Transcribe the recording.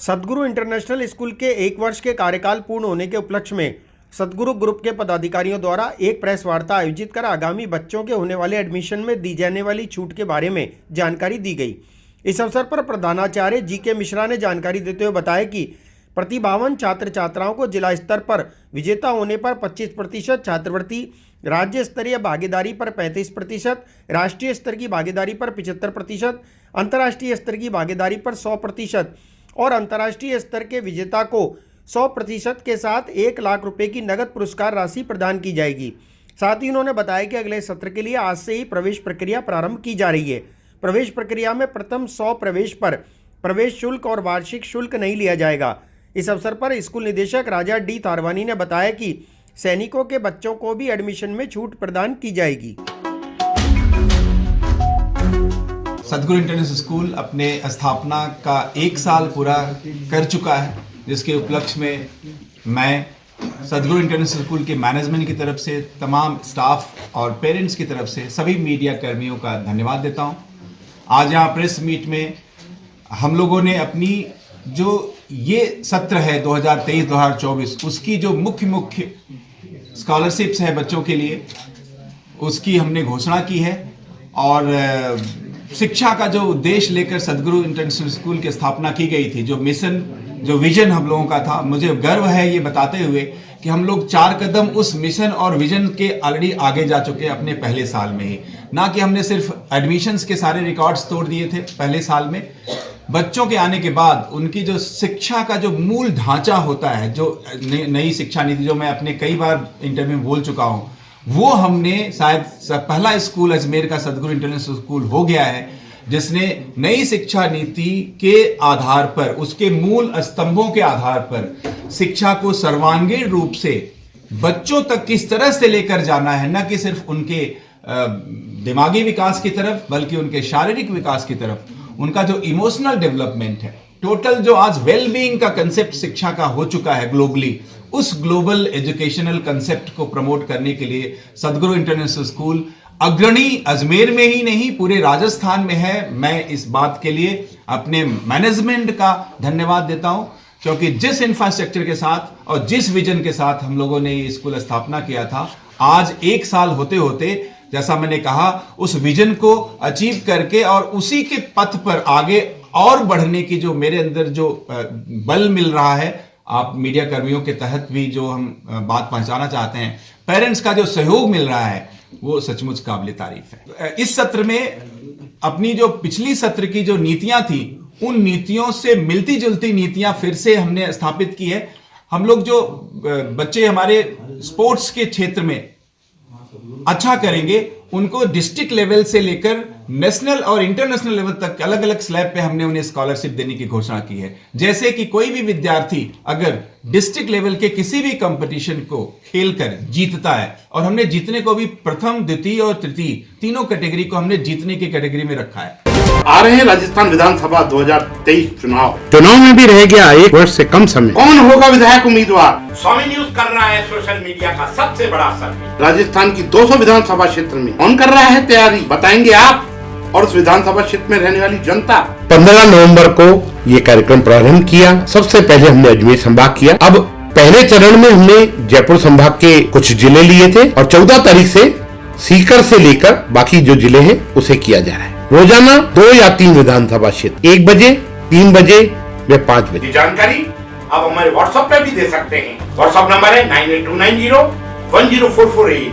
सद्गुरु international school के 1 वर्ष के कार्यकाल पूर्ण होने के उपलक्ष्य में सद्गुरु ग्रुप के पदाधिकारियों द्वारा एक प्रेस वार्ता आयोजित कर आगामी बच्चों के होने वाले एडमिशन में दी जाने वाली छूट के बारे में जानकारी दी गई। इस अवसर पर प्रधानाचार्य जी.के. मिश्रा ने जानकारी देते हुए बताया कि प्रतिभावान छात्र छात्राओं को जिला स्तर पर विजेता होने पर 25% छात्रवृत्ति, राज्य स्तरीय भागीदारी पर 35%, राष्ट्रीय स्तर की भागीदारी पर 75%, अंतर्राष्ट्रीय स्तर की भागीदारी पर 100% और अंतर्राष्ट्रीय स्तर के विजेता को 100% के साथ 1 लाख रुपए की नगद पुरस्कार राशि प्रदान की जाएगी। साथ ही उन्होंने बताया कि अगले सत्र के लिए आज से ही प्रवेश प्रक्रिया प्रारंभ की जा रही है। प्रवेश प्रक्रिया में प्रथम 100 प्रवेश पर प्रवेश शुल्क और वार्षिक शुल्क नहीं लिया जाएगा। इस अवसर पर स्कूल निदेशक राजा डी थारवानी ने बताया कि सैनिकों के बच्चों को भी एडमिशन में छूट प्रदान की जाएगी। सद्गुरु इंटरनेशनल स्कूल अपने स्थापना का 1 साल पूरा कर चुका है, जिसके उपलक्ष्य में मैं सद्गुरु इंटरनेशनल स्कूल के मैनेजमेंट की तरफ से, तमाम स्टाफ और पेरेंट्स की तरफ से सभी मीडिया कर्मियों का धन्यवाद देता हूं। आज यहाँ प्रेस मीट में हम लोगों ने अपनी जो ये सत्र है 2023-2024 उसकी जो मुख्य स्कॉलरशिप्स है बच्चों के लिए, उसकी हमने घोषणा की है। और शिक्षा का जो उद्देश्य लेकर सद्गुरु इंटरनेशनल स्कूल की स्थापना की गई थी, जो मिशन, जो विजन हम लोगों का था, मुझे गर्व है ये बताते हुए कि हम लोग 4 कदम उस मिशन और विजन के ऑलरेडी आगे जा चुके हैं अपने पहले साल में ही। ना कि हमने सिर्फ एडमिशन्स के सारे रिकॉर्ड्स तोड़ दिए थे पहले साल में, बच्चों के आने के बाद उनकी जो शिक्षा का जो मूल ढांचा होता है, जो नई शिक्षा नीति, जो मैं अपने कई बार इंटरव्यू में बोल चुका हूं, वो हमने शायद पहला स्कूल अजमेर का सद्गुरु इंटरनेशनल स्कूल हो गया है जिसने नई शिक्षा नीति के आधार पर, उसके मूल स्तंभों के आधार पर शिक्षा को सर्वांगीण रूप से बच्चों तक किस तरह से लेकर जाना है, न कि सिर्फ उनके दिमागी विकास की तरफ बल्कि उनके शारीरिक विकास की तरफ, उनका जो इमोशनल डेवलपमेंट है, टोटल जो आज वेलबीइंग का कंसेप्ट शिक्षा का हो चुका है ग्लोबली, उस ग्लोबल एजुकेशनल कंसेप्ट को प्रमोट करने के लिए सद्गुरु इंटरनेशनल स्कूल अग्रणी अजमेर में ही नहीं पूरे राजस्थान में है। मैं इस बात के लिए अपने मैनेजमेंट का धन्यवाद देता हूं, क्योंकि जिस इंफ्रास्ट्रक्चर के साथ और जिस विजन के साथ हम लोगों ने ये स्कूल स्थापना किया था, आज 1 साल होते होते, जैसा मैंने कहा, उस विजन को अचीव करके और उसी के पथ पर आगे और बढ़ने की जो मेरे अंदर जो बल मिल रहा है, आप मीडिया कर्मियों के तहत भी जो हम बात पहुंचाना चाहते हैं, पेरेंट्स का जो सहयोग मिल रहा है, वो सचमुच काबिल तारीफ है। इस सत्र में अपनी जो पिछली सत्र की जो नीतियां थी, उन नीतियों से मिलती जुलती नीतियां फिर से हमने स्थापित की है। हम लोग जो बच्चे हमारे स्पोर्ट्स के क्षेत्र में अच्छा करेंगे, उनको डिस्ट्रिक्ट लेवल से लेकर नेशनल और इंटरनेशनल लेवल तक अलग अलग स्लैब पे हमने उन्हें स्कॉलरशिप देने की घोषणा की है। जैसे कि कोई भी विद्यार्थी अगर डिस्ट्रिक्ट लेवल के किसी भी कंपटीशन को खेलकर जीतता है, और हमने जीतने को भी प्रथम, द्वितीय और तृतीय तीनों कैटेगरी को हमने जीतने की कैटेगरी में रखा है। आ रहे हैं राजस्थान विधानसभा 2023 चुनाव में भी रह गया 1 वर्ष से कम समय। कौन होगा विधायक उम्मीदवार? स्वामी न्यूज कर रहा है सोशल मीडिया का सबसे बड़ा सर्वे। राजस्थान की 200 विधानसभा क्षेत्र में कौन कर रहा है तैयारी, बताएंगे आप और उस विधानसभा क्षेत्र में रहने वाली जनता। 15 नवंबर को ये कार्यक्रम प्रारंभ किया। सबसे पहले हमने अजमेर संभाग किया। अब पहले चरण में हमने जयपुर संभाग के कुछ जिले लिए थे और 14 तारीख से सीकर से लेकर बाकी जो जिले हैं उसे किया जा रहा है। रोजाना 2 या 3 विधानसभा क्षेत्र, 1 बजे, 3 बजे व 5 बजे। जानकारी आप हमारे व्हाट्सएप पे भी दे सकते हैं। व्हाट्सएप नंबर है 9829010448।